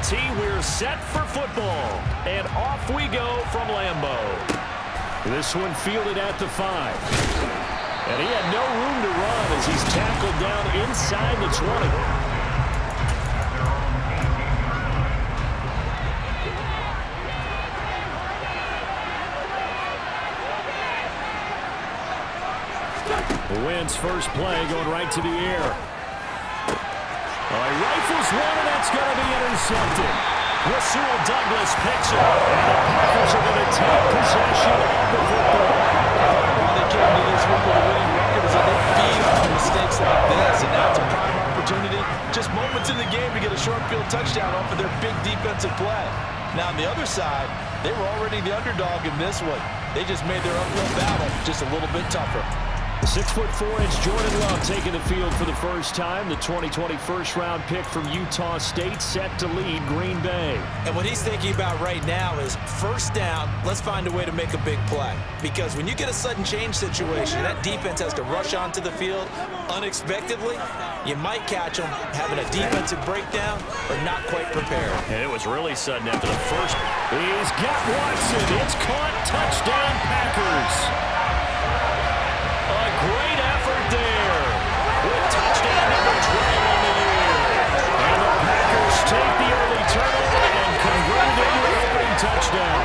tee. We're set for football. And off we go from Lambeau. This one fielded at the 5. And he had no room to run as he's tackled down inside the 20. The Wentz first play going right to the air. He rifles one, and that's going to be intercepted. Rasul Douglas picks it up, and the Packers are going to take possession of the football. Well, they came to this week with a winning record as they feed on mistakes like this, and now it's a prime opportunity, just moments in the game to get a short field touchdown off of their big defensive play. Now, on the other side, they were already the underdog in this one. They just made their uphill battle just a little bit tougher. The 6'4" Jordan Love taking the field for the first time. The 2020 first-round pick from Utah State set to lead Green Bay. And what he's thinking about right now is first down, let's find a way to make a big play. Because when you get a sudden change situation, that defense has to rush onto the field unexpectedly. You might catch them having a defensive breakdown or not quite prepared. And it was really sudden after the first. He's got Watson. It's caught. Touchdown, Packers. Great effort there with touchdown number 12 on the year. And the Packers take the early turnover and convert it into an opening touchdown.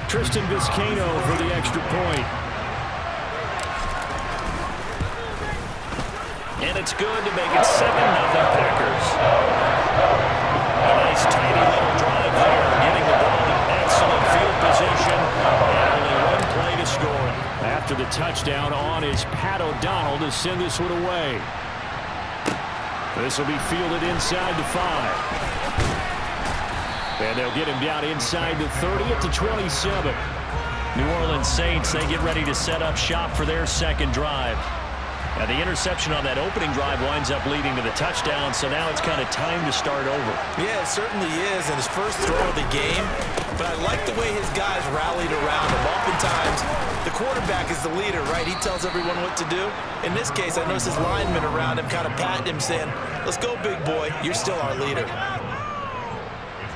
Tristan Vizcaino for the extra point. And it's good to make it 7-0 Packers. A nice tiny little drive there, getting the ball in excellent field position, and only one play to score. After the touchdown on is Pat O'Donnell to send this one away. This will be fielded inside the 5. And they'll get him down inside the 30 at the 27. New Orleans Saints, they get ready to set up shop for their second drive. Now the interception on that opening drive winds up leading to the touchdown, so now it's kind of time to start over. Yeah, it certainly is, and his first throw of the game. But I like the way his guys rallied around him. Oftentimes, the quarterback is the leader, right? He tells everyone what to do. In this case, I noticed his linemen around him kind of patting him, saying, let's go, big boy. You're still our leader.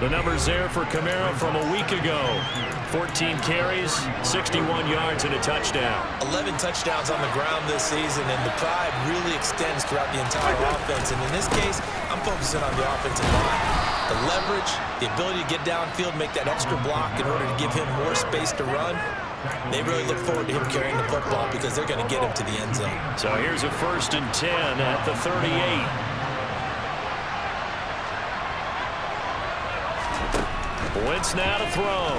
The numbers there for Kamara from a week ago. 14 carries, 61 yards, and a touchdown. 11 touchdowns on the ground this season, and the pride really extends throughout the entire offense. And in this case, I'm focusing on the offensive line. The leverage, the ability to get downfield, make that extra block in order to give him more space to run. They really look forward to him carrying the football because they're going to get him to the end zone. So here's a 1st and 10 at the 38. Wentz now to throw.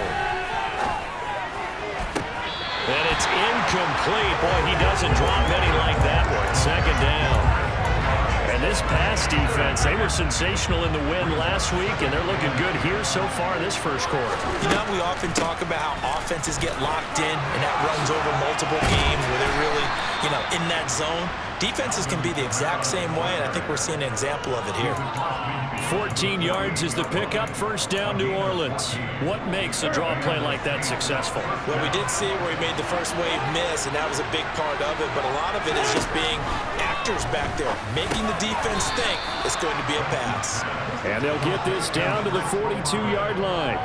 And it's incomplete. Boy, he doesn't drop many like that one. 2nd down. And this pass defense, they were sensational in the win last week, and they're looking good here so far this first quarter. You know, we often talk about how offenses get locked in, and that runs over multiple games where they're really, in that zone. Defenses can be the exact same way, and I think we're seeing an example of it here. 14 yards is the pickup. 1st down, New Orleans. What makes a draw play like that successful? Well, we did see where he made the first wave miss, and that was a big part of it. But a lot of it is just being actors back there, making the defense think it's going to be a pass. And they'll get this down to the 42-yard line.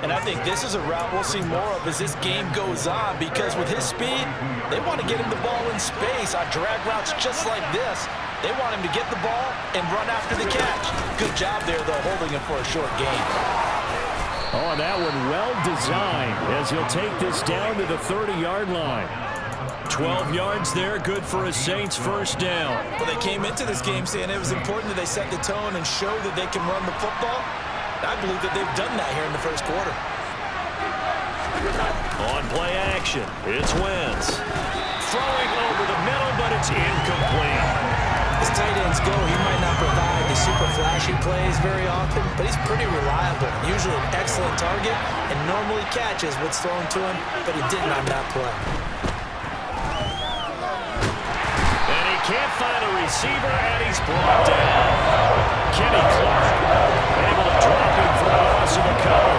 And I think this is a route we'll see more of as this game goes on, because with his speed, they want to get him the ball in space on drag routes just like this. They want him to get the ball and run after the catch. Good job there, though, holding him for a short gain. Oh, that one well designed as he'll take this down to the 30-yard line. 12 yards there, good for a Saints 1st down. Well, they came into this game saying it was important that they set the tone and show that they can run the football. I believe that they've done that here in the first quarter. On play action, it's Wentz. Throwing over the middle, but it's incomplete. As tight ends go, he might not provide the super flashy plays very often, but he's pretty reliable, usually an excellent target, and normally catches what's thrown to him, but he didn't on that play. And he can't find a receiver, and he's brought down. Kenny Clark able to drop him for a loss of a couple.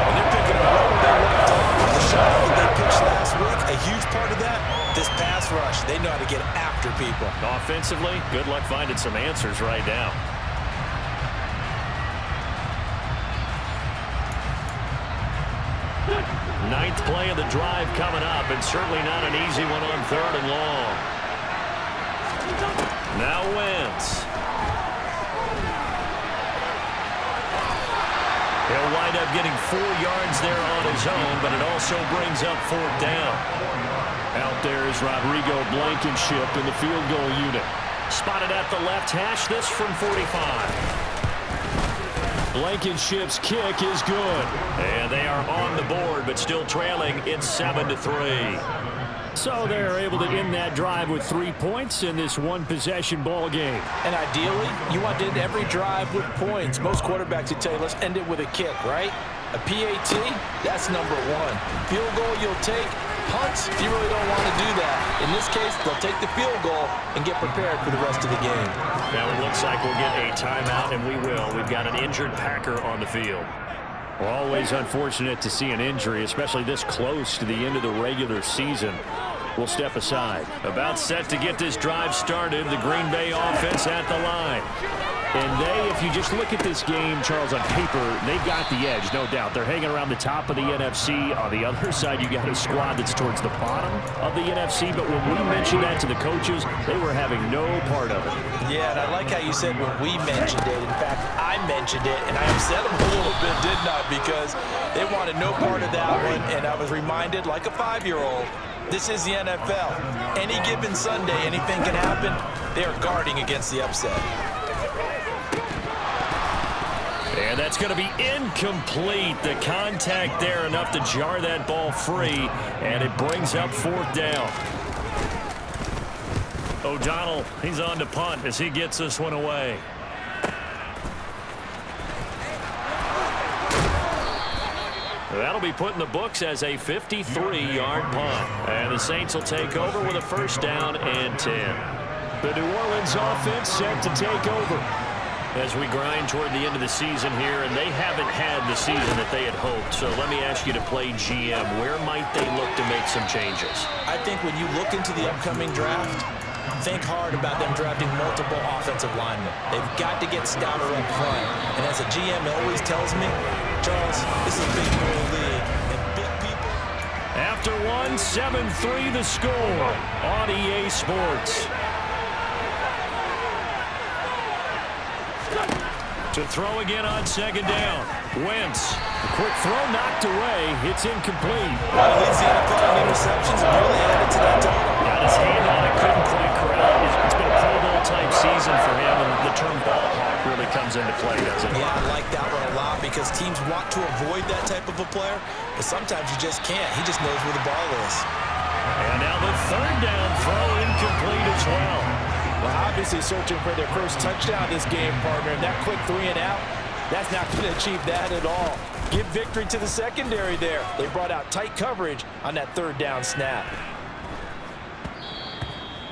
And they're picking up right where they left off with the shot that they pitched last week. A huge part of that, this pass rush. They know how to get after people. Offensively, good luck finding some answers right now. Ninth play of the drive coming up, and certainly not an easy one on 3rd and long. Now Wentz. He'll wind up getting 4 yards there on his own, but it also brings up 4th down. Out there is Rodrigo Blankenship in the field goal unit. Spotted at the left hash, this from 45. Blankenship's kick is good. And they are on the board, but still trailing. It's 7-3. So they're able to end that drive with 3 points in this one-possession ball game. And ideally, you want to end every drive with points. Most quarterbacks would tell you, let's end it with a kick, right? A PAT, that's number 1. Field goal you'll take. Punts, you really don't want to do that. In this case, they'll take the field goal and get prepared for the rest of the game. Now it looks like we'll get a timeout, and we will. We've got an injured Packer on the field. Well, always unfortunate to see an injury, especially this close to the end of the regular season. We'll step aside. About set to get this drive started, the Green Bay offense at the line. And they, if you just look at this game, Charles, on paper, they've got the edge, no doubt. They're hanging around the top of the NFC. On the other side, you got a squad that's towards the bottom of the NFC. But when we mentioned that to the coaches, they were having no part of it. Yeah, and I like how you said when we mentioned it. In fact, I mentioned it, and I upset them a little bit, didn't I? Because they wanted no part of that one, and I was reminded, like a 5-year-old, this is the NFL. Any given Sunday, anything can happen. They are guarding against the upset. And that's going to be incomplete. The contact there enough to jar that ball free, and it brings up 4th down. O'Donnell, he's on to punt as he gets this one away. That'll be put in the books as a 53-yard punt. And the Saints will take over with a 1st down and 10. The New Orleans offense set to take over as we grind toward the end of the season here, and they haven't had the season that they had hoped. So let me ask you to play GM. Where might they look to make some changes? I think when you look into the upcoming draft, think hard about them drafting multiple offensive linemen. They've got to get stouter up front. And as a GM always tells me, Charles, this is a big boy league, and big people. After 7-3 the score on EA Sports. To throw again on 2nd down. Wentz. A quick throw knocked away. It's incomplete. Well, he leads the NFL in interceptions and really added to that total. Got his hand on it, couldn't quite corral. It's been a Pro Bowl type season for him, and the term ball hawk really comes into play, doesn't it? Yeah, I like that one a lot because teams want to avoid that type of a player, but sometimes you just can't. He just knows where the ball is. And now the 3rd down throw incomplete as well. Well, obviously searching for their first touchdown this game, partner. And that quick 3 and out, that's not going to achieve that at all. Give victory to the secondary there. They brought out tight coverage on that 3rd down snap.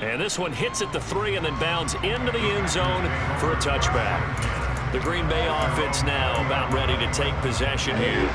And this one hits at the 3 and then bounds into the end zone for a touchback. The Green Bay offense now about ready to take possession here.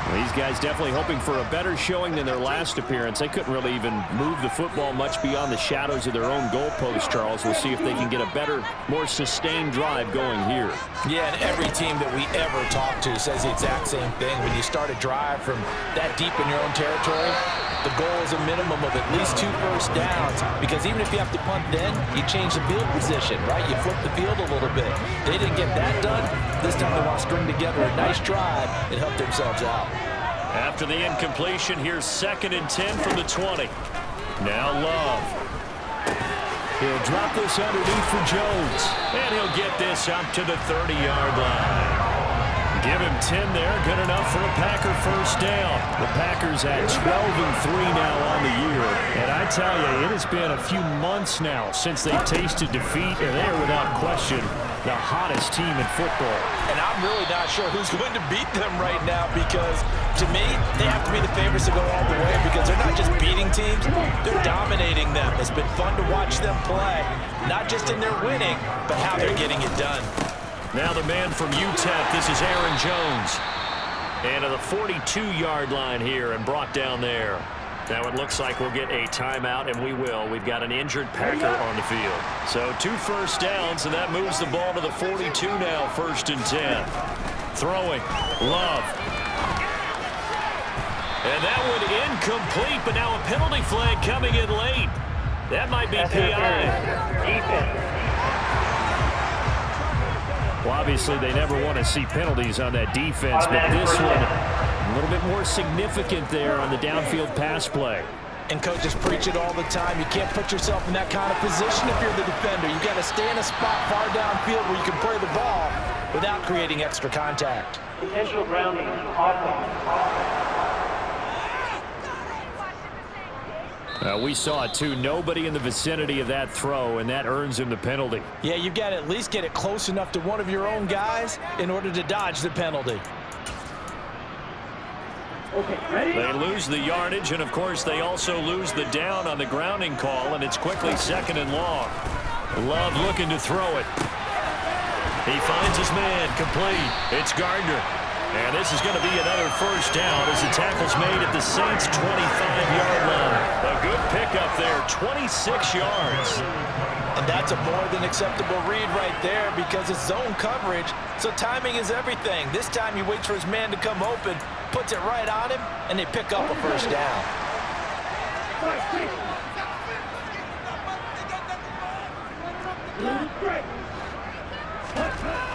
Well, these guys definitely hoping for a better showing than their last appearance. They couldn't really even move the football much beyond the shadows of their own goalpost, Charles. We'll see if they can get a better, more sustained drive going here. Yeah, and every team that we ever talk to says the exact same thing. When you start a drive from that deep in your own territory, the goal is a minimum of at least 2 first downs, because even if you have to punt then, you change the field position, right? You flip the field a little bit. They didn't get that done. This time they want to string together a nice drive and help themselves out. After the incompletion, here's 2nd and 10 from the 20. Now Love. He'll drop this underneath for Jones. And he'll get this up to the 30-yard line. Give him 10 there. Good enough for a Packer first down. The Packers at 12-3 now on the year. And I tell you, it has been a few months now since they've tasted defeat, and they are without question the hottest team in football. And I'm really not sure who's going to beat them right now, because to me, they have to be the favorites to go all the way, because they're not just beating teams, they're dominating them. It's been fun to watch them play, not just in their winning, but how they're getting it done. Now the man from UTEP, this is Aaron Jones. And to the 42-yard line here and brought down there. Now it looks like we'll get a timeout, and we will. We've got an injured Packer on the field. So 2 first downs, and that moves the ball to the 42 now, 1st and 10. Throwing, Love. And that one incomplete, but now a penalty flag coming in late. That might be PI. Well, obviously, they never want to see penalties on that defense, but this one a little bit more significant there on the downfield pass play. And coaches preach it all the time. You can't put yourself in that kind of position if you're the defender. You got to stay in a spot far downfield where you can play the ball without creating extra contact. Potential grounding, offense. We saw it, too. Nobody in the vicinity of that throw, and that earns him the penalty. Yeah, you've got to at least get it close enough to one of your own guys in order to dodge the penalty. Okay, ready? They lose the yardage, and, of course, they also lose the down on the grounding call, and it's quickly 2nd and long. Love looking to throw it. He finds his man, complete. It's Gardner. And this is going to be another first down as the tackle's made at the Saints' 25-yard line. A good pickup there, 26 yards. And that's a more than acceptable read right there, because it's zone coverage, so timing is everything. This time he waits for his man to come open, puts it right on him, and they pick up a first down.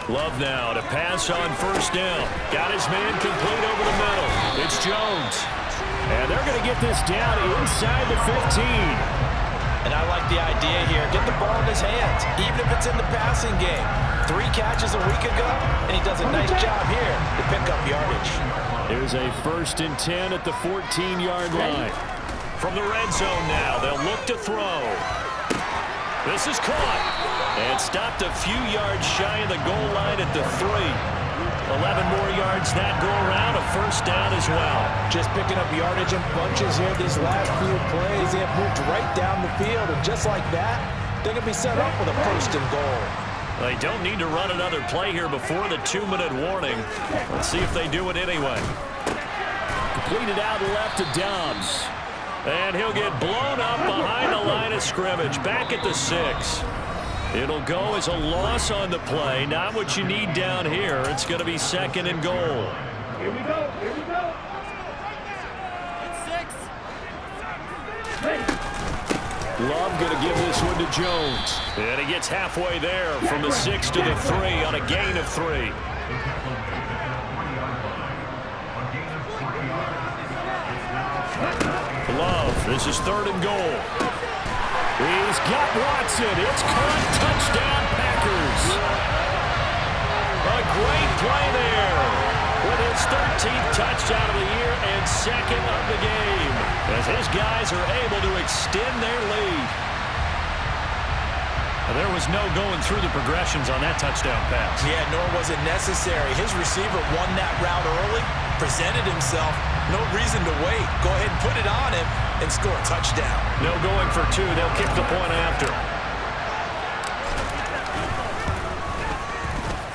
Love now to pass on first down. Got his man complete over the middle. It's Jones. And they're going to get this down inside the 15. And I like the idea here. Get the ball in his hands, even if it's in the passing game. 3 catches a week ago, and he does a nice job here to pick up yardage. Here's a 1st and 10 at the 14-yard line. From the red zone now, they'll look to throw. This is caught and stopped a few yards shy of the goal line at the 3. 11 more yards that go around, a first down as well. Just picking up yardage in bunches here these last few plays. They have moved right down the field, and just like that, they're going to be set up with a 1st and goal. They don't need to run another play here before the 2-minute warning. Let's see if they do it anyway. Completed out left to Dobbs. And he'll get blown up behind the line of scrimmage, back at the 6. It'll go as a loss on the play. Not what you need down here. It's going to be 2nd and goal. Here we go. Here we go. It's 6. Love going to give this one to Jones. And he gets halfway there from the 6 to the 3 on a gain of 3. Love, this is 3rd and goal. He's got Watson. It's caught. Touchdown, Packers. A great play there with his 13th touchdown of the year and 2nd of the game, as his guys are able to extend their lead. There was no going through the progressions on that touchdown pass. Yeah, nor was it necessary. His receiver won that route early, presented himself. No reason to wait. Go ahead and put it on him and score a touchdown. No going for 2. They'll kick the point after.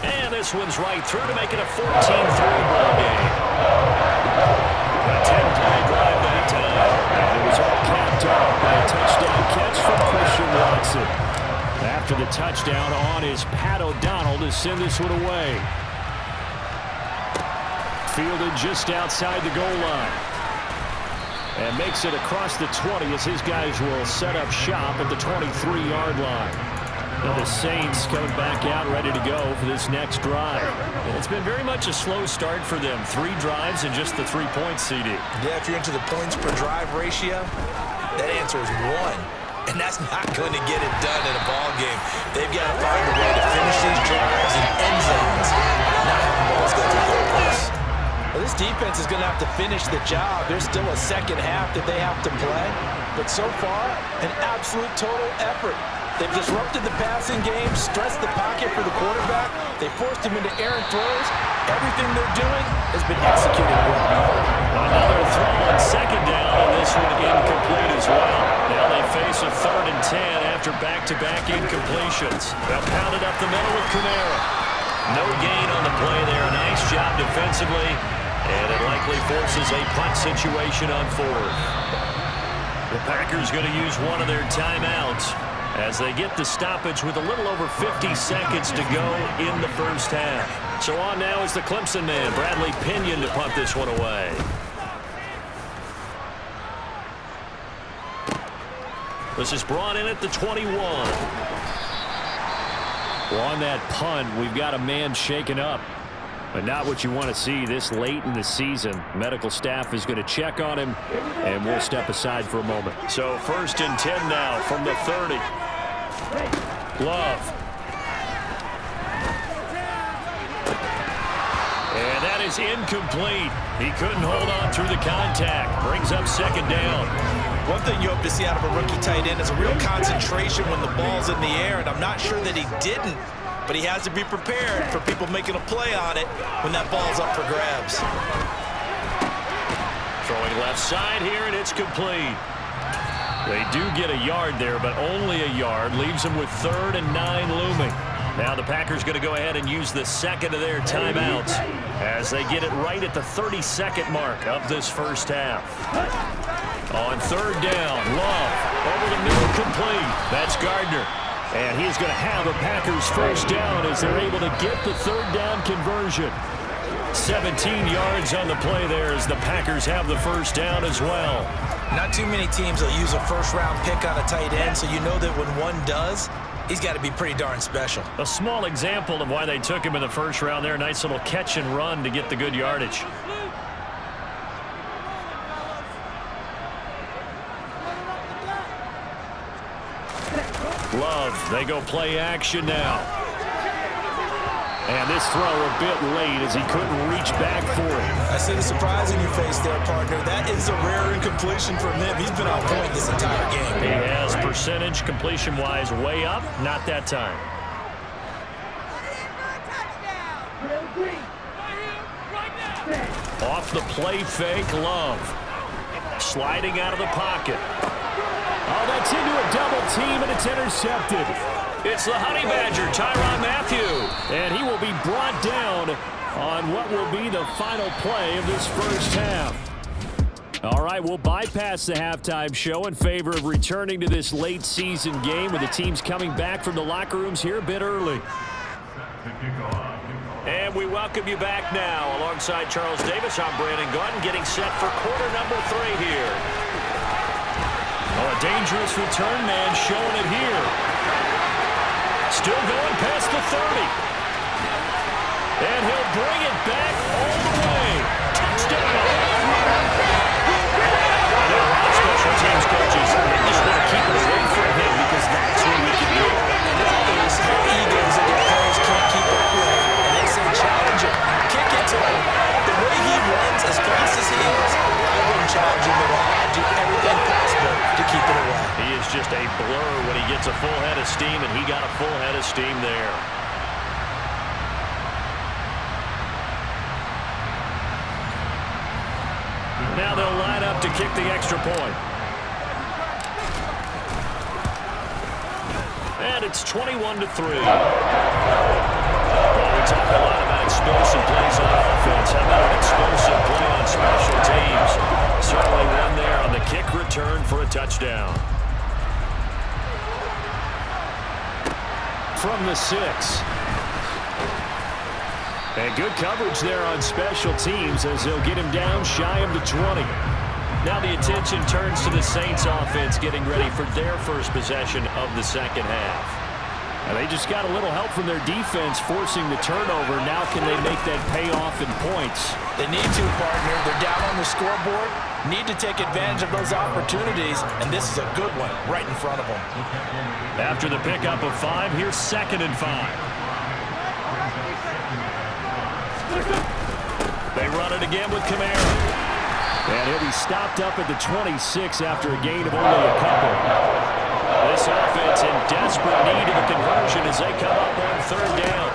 And this one's right through to make it a 14-3 ball game. A 10-play drive that time. And it was all capped off by a touchdown catch from Christian Watson. After the touchdown on is Pat O'Donnell to send this one away. Fielded just outside the goal line. And makes it across the 20 as his guys will set up shop at the 23-yard line. Now the Saints coming back out ready to go for this next drive. And it's been very much a slow start for them. 3 drives and just the 3 points, CD. Yeah, if you're into the points per drive ratio, that answer is 1. and that's not going to get it done in a ball game. They've got to find a way to finish these drives in end zones, not have the balls go through goalposts. Well, this defense is going to have to finish the job. There's still a second half that they have to play. But so far, an absolute total effort. They've disrupted the passing game, stressed the pocket for the quarterback. They forced him into errant throws. Everything they're doing has been executed well. Another throw on second down, and this one incomplete as well. Now they face a 3rd and 10 after back-to-back incompletions. They'll pound it up the middle with Kamara. No gain on the play there. Nice job defensively. And it likely forces a punt situation on 4th. The Packers going to use one of their timeouts as they get the stoppage with a little over 50 seconds to go in the first half. So on now is the Clemson man, Bradley Pinion, to punt this one away. This is brought in at the 21. Well, on that punt, we've got a man shaken up. But not what you want to see this late in the season. Medical staff is going to check on him, and we'll step aside for a moment. So 1st and 10 now from the 30. Love. And that is incomplete. He couldn't hold on through the contact. Brings up 2nd down. One thing you hope to see out of a rookie tight end is a real concentration when the ball's in the air, and I'm not sure that he didn't. But he has to be prepared for people making a play on it when that ball's up for grabs. Throwing left side here, and it's complete. They do get a yard there, but only a yard. Leaves them with 3rd and 9 looming. Now the Packers going to go ahead and use the second of their timeouts as they get it right at the 32nd mark of this first half. On 3rd down, Love over the middle, complete. That's Gardner. And he's going to have a Packers first down as they're able to get the 3rd down conversion. 17 yards on the play there as the Packers have the first down as well. Not too many teams will use a first-round pick on a tight end, so you know that when one does, he's got to be pretty darn special. A small example of why they took him in the first round there. Nice little catch and run to get the good yardage. Love, they go play action now. And this throw a bit late as he couldn't reach back for it. I see the surprise in your face there, partner. That is a rare incompletion from him. He's been on point this entire game. He has percentage completion-wise way up. Not that time. Off the play fake, Love. Sliding out of the pocket. Oh, that's into a double team, and it's intercepted. It's the Honey Badger, Tyrann Mathieu. And he will be brought down on what will be the final play of this first half. All right, we'll bypass the halftime show in favor of returning to this late season game with the teams coming back from the locker rooms here a bit early. And we welcome you back now. Alongside Charles Davis, I'm Brandon Gordon, getting set for quarter number 3 here. Oh, a dangerous return man showing it here. Still going past the 30. And he'll bring it back all the way. Touchdown. I know a lot of special teams coaches, they just want to keep it away from him because that's what we can do. There's some egos that their players can't keep up with. And they say challenge him, kick it to him. The way he runs as fast as he is, I wouldn't challenge him at all. I'd do everything possible to keep it away. He is just a blur when he gets a full head of steam, and he got a full head of steam there. Now they'll line up to kick the extra point. And it's 21-3. Well, we talk a lot about explosive plays on offense. How about an explosive play on special teams? Certainly one there on the kick return for a touchdown. From the 6. And good coverage there on special teams as they'll get him down shy of the 20. Now the attention turns to the Saints offense getting ready for their first possession of the second half. And they just got a little help from their defense forcing the turnover. Now can they make that pay off in points? They need to, partner. They're down on the scoreboard. Need to take advantage of those opportunities, and this is a good one right in front of them. After the pickup of 5, here's 2nd and 5. They run it again with Kamara. And he'll be stopped up at the 26 after a gain of only a couple. This offense in desperate need of a conversion as they come up on 3rd down.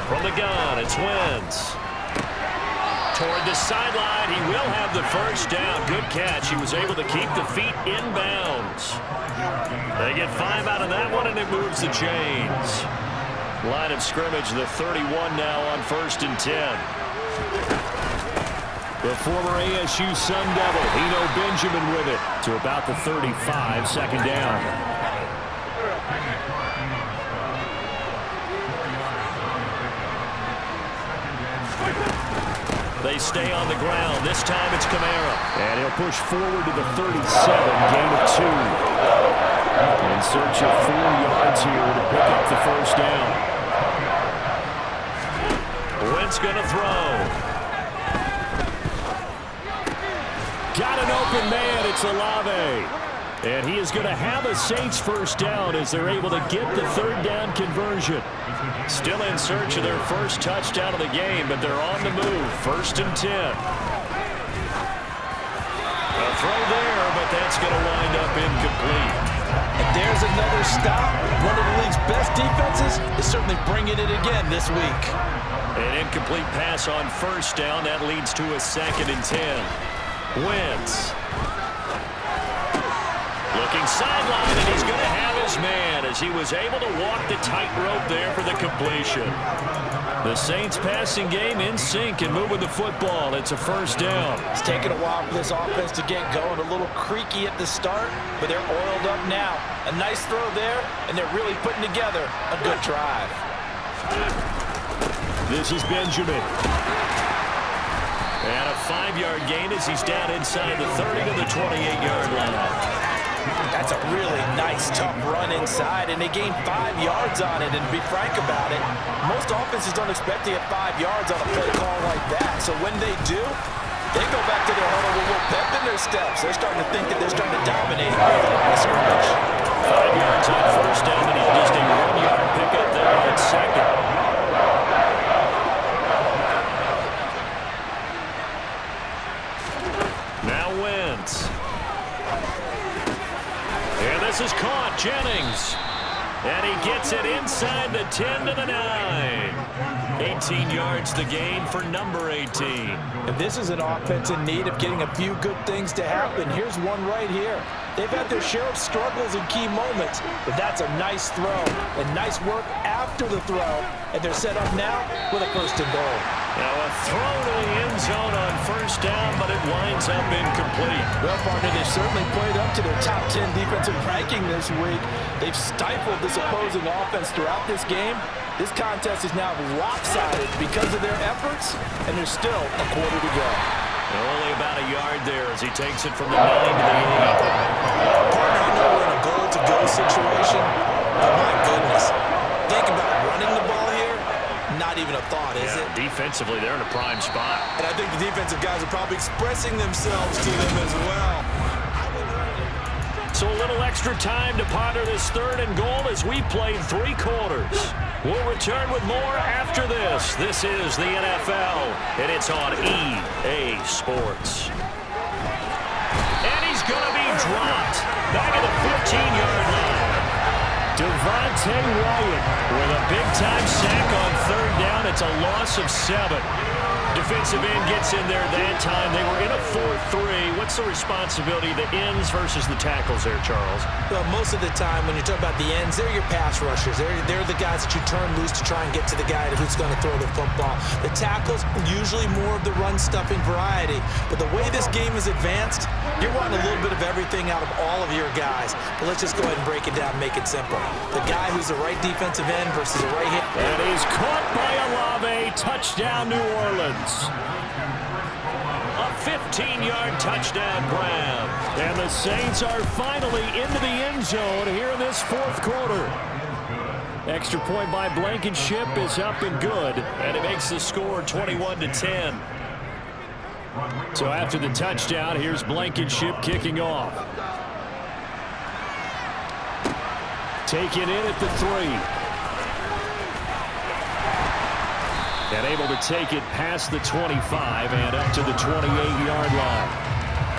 From the gun, it's Wentz. Toward the sideline, he will have the 1st down. Good catch. He was able to keep the feet in bounds. They get 5 out of that one, and it moves the chains. Line of scrimmage, the 31 now on 1st and 10. The former ASU Sun Devil, Eno Benjamin with it to about the 35, 2nd down. They stay on the ground. This time it's Kamara. And he'll push forward to the 37, gain of 2. In search of 4 yards here to pick up the 1st down. Wentz going to throw. Got an open man. It's Olave. And he is going to have a Saints 1st down as they're able to get the 3rd down conversion. Still in search of their 1st touchdown of the game, but they're on the move. 1st and 10. A throw there, but that's going to wind up incomplete. And there's another stop. One of the league's best defenses is certainly bringing it again this week. An incomplete pass on 1st down. That leads to a 2nd and 10. Wentz. Looking sideline, and he's going to have his man as he was able to walk the tightrope there for the completion. The Saints passing game in sync and moving the football. It's a 1st down. It's taken a while for this offense to get going. A little creaky at the start, but they're oiled up now. A nice throw there, and they're really putting together a good drive. This is Benjamin. And a 5-yard gain as he's down inside the 30 to the 28-yard line. That's a really nice, tough run inside, and they gained 5 yards on it. And to be frank about it, most offenses don't expect to get 5 yards on a play call like that. So when they do, they go back to their huddle with a little pep in their steps. They're starting to think that they're starting to dominate the line of scrimmage. 5 yards on 1st down, and he's just a 1-yard pickup there on 2nd. Now Wentz. And this is caught. Jennings. And he gets it inside the 10 to the 9. 18 yards the gain for number 18. And this is an offense in need of getting a few good things to happen. Here's one right here. They've had their share of struggles in key moments, but that's a nice throw and nice work after the throw. And they're set up now with a 1st and goal. Now a throw to the end zone on 1st down, but it winds up incomplete. Well, partner, they've certainly played up to their top 10 defensive ranking this week. They've stifled this opposing offense throughout this game. This contest is now lopsided because of their efforts, and there's still a quarter to go. Only about a yard there as he takes it from the 9 to the 8. Partner, I know we're in a goal-to-go situation, but my goodness, think about running the ball here. Not even a thought, is it? Defensively, they're in a prime spot. And I think the defensive guys are probably expressing themselves to them as well. So a little extra time to ponder this 3rd and goal as we played 3 quarters. We'll return with more after this. This is the NFL, and it's on EA Sports. And he's going to be dropped back at the 15-yard line. Devontae Wyatt with a big-time sack on 3rd down. It's a loss of 7. Defensive end gets in there that time. They were in a 4-3. What's the responsibility of the ends versus the tackles there, Charles? Well, most of the time when you talk about the ends, they're your pass rushers. They're the guys that you turn loose to try and get to the guy who's going to throw the football. The tackles, usually more of the run-stuffing variety. But the way this game is advanced, you're wanting a little bit of everything out of all of your guys. But let's just go ahead and break it down and make it simple. The guy who's the right defensive end versus the right hand. And he's caught by Olave. Touchdown, New Orleans. A 15-yard touchdown grab. And the Saints are finally into the end zone here in this 4th quarter. Extra point by Blankenship is up and good, and it makes the score 21-10. So after the touchdown, here's Blankenship kicking off. Taken in at the 3. And able to take it past the 25 and up to the 28-yard line.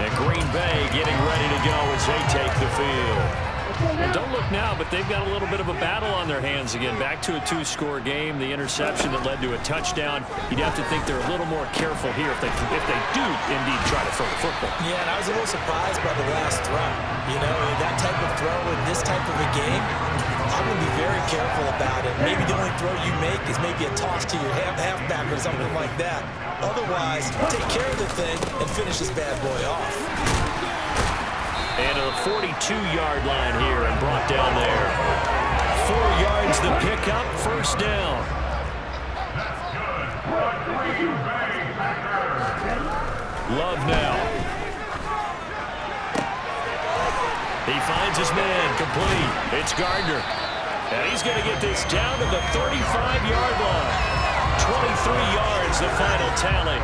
And Green Bay getting ready to go as they take the field. And don't look now, but they've got a little bit of a battle on their hands again. Back to a 2-score game. The interception that led to a touchdown. You'd have to think they're a little more careful here if they do indeed try to throw the football. Yeah, and I was a little surprised by the last throw. You know, that type of throw in this type of a game, I'm going to be very careful about it. Maybe the only throw you make is maybe a toss to your halfback or something like that. Otherwise, take care of the thing and finish this bad boy off. And a 42-yard line here and brought down there. 4 yards the pickup, first down. Love now. He finds his man, complete. It's Gardner. And he's going to get this down to the 35-yard line. 23 yards, the final tally.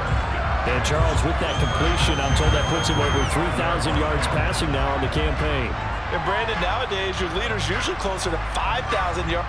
And Charles, with that completion, I'm told that puts him over 3,000 yards passing now on the campaign. And Brandon, nowadays, your leader's usually closer to 5,000 yards.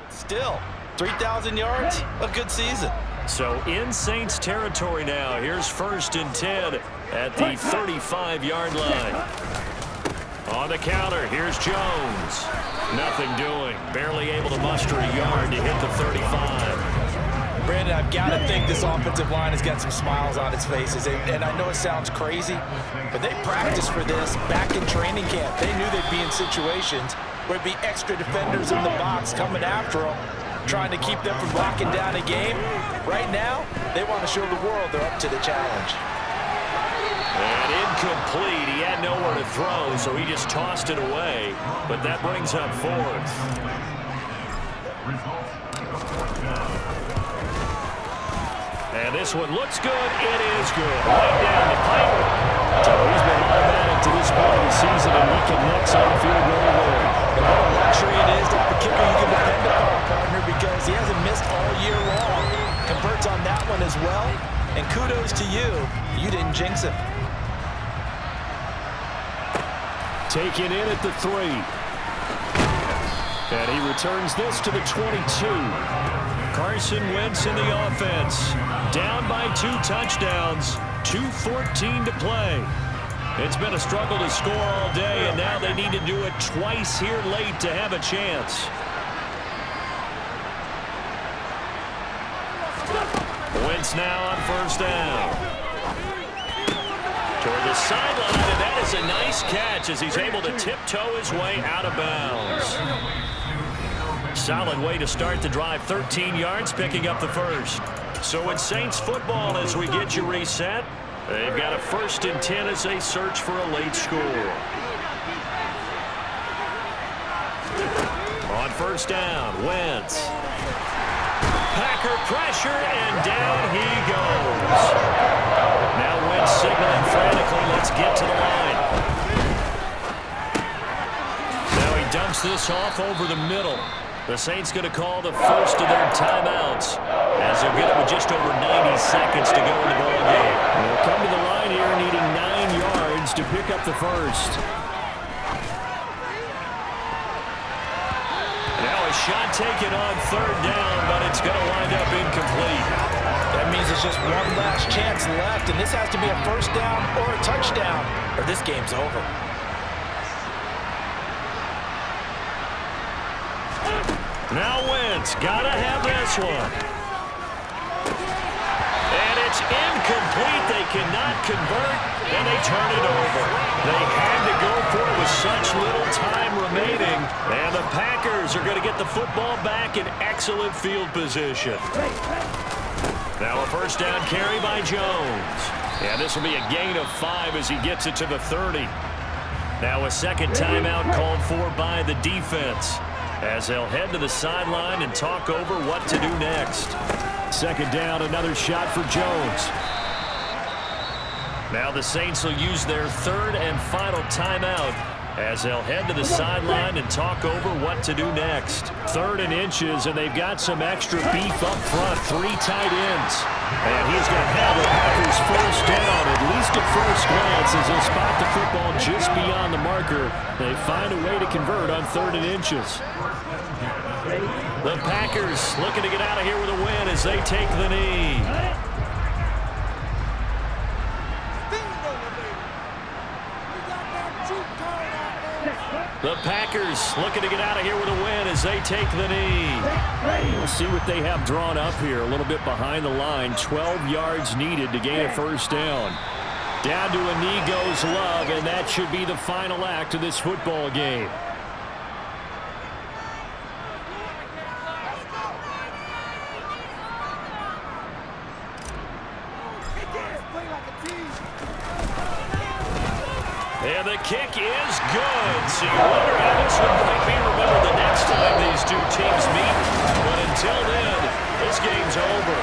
Still, 3,000 yards, a good season. So in Saints territory now. Here's 1st and 10 at the 35-yard line. On the counter, here's Jones. Nothing doing. Barely able to muster a yard to hit the 35. Brandon, I've got to think this offensive line has got some smiles on its faces. And I know it sounds crazy, but they practiced for this back in training camp. They knew they'd be in situations where it'd be extra defenders in the box coming after them, trying to keep them from locking down a game. Right now, they want to show the world they're up to the challenge. And incomplete. He had nowhere to throw, so he just tossed it away. But that brings up 4th. And this one looks good. It is good. Right down the pipe. So he's been automatic to this point of the season, and he connects on the field goal away. And what a luxury it is to have a kicker you can depend upon, partner, because he hasn't missed all year long. Converts on that one as well. And kudos to you. You didn't jinx him. Taken in at the 3. And he returns this to the 22. Carson Wentz in the offense. Down by 2 touchdowns. 2:14 to play. It's been a struggle to score all day, and now they need to do it twice here late to have a chance. Wentz now on 1st down. Toward the sideline, and that is a nice catch as he's able to tiptoe his way out of bounds. Solid way to start the drive. 13 yards, picking up the 1st. So it's Saints football as we get you reset. They've got a 1st and 10 as they search for a late score. On 1st down, Wentz. Packer pressure, and down he goes. Now Wentz signaling frantically, let's get to the line. Now he dumps this off over the middle. The Saints going to call the first of their timeouts as they'll get it with just over 90 seconds to go in the ball game. They'll come to the line here needing 9 yards to pick up the 1st. Now a shot taken on 3rd down, but it's going to wind up incomplete. That means there's just one last chance left, and this has to be a 1st down or a touchdown, or this game's over. Now Wentz, gotta have this one. And it's incomplete. They cannot convert, and they turn it over. They had to go for it with such little time remaining, and the Packers are going to get the football back in excellent field position. Now a 1st down carry by Jones. Yeah, this will be a gain of 5 as he gets it to the 30. Now a second timeout called for by the defense, as they'll head to the sideline and talk over what to do next. Second down, another shot for Jones. Now the Saints will use their third and final timeout, as they'll head to the sideline and talk over what to do next. 3rd and inches, and they've got some extra beef up front. 3 tight ends. And he's going to have the Packers first down, at least at first glance, as they'll spot the football just beyond the marker. They find a way to convert on 3rd and inches. The Packers looking to get out of here with a win as they take the knee. The Packers looking to get out of here with a win as they take the knee. We'll see what they have drawn up here. A little bit behind the line. 12 yards needed to gain a first down. Down to a knee goes Love, and that should be the final act of this football game. And the kick is good. So you wonder how this one might be remembered the next time these two teams meet. But until then, this game's over.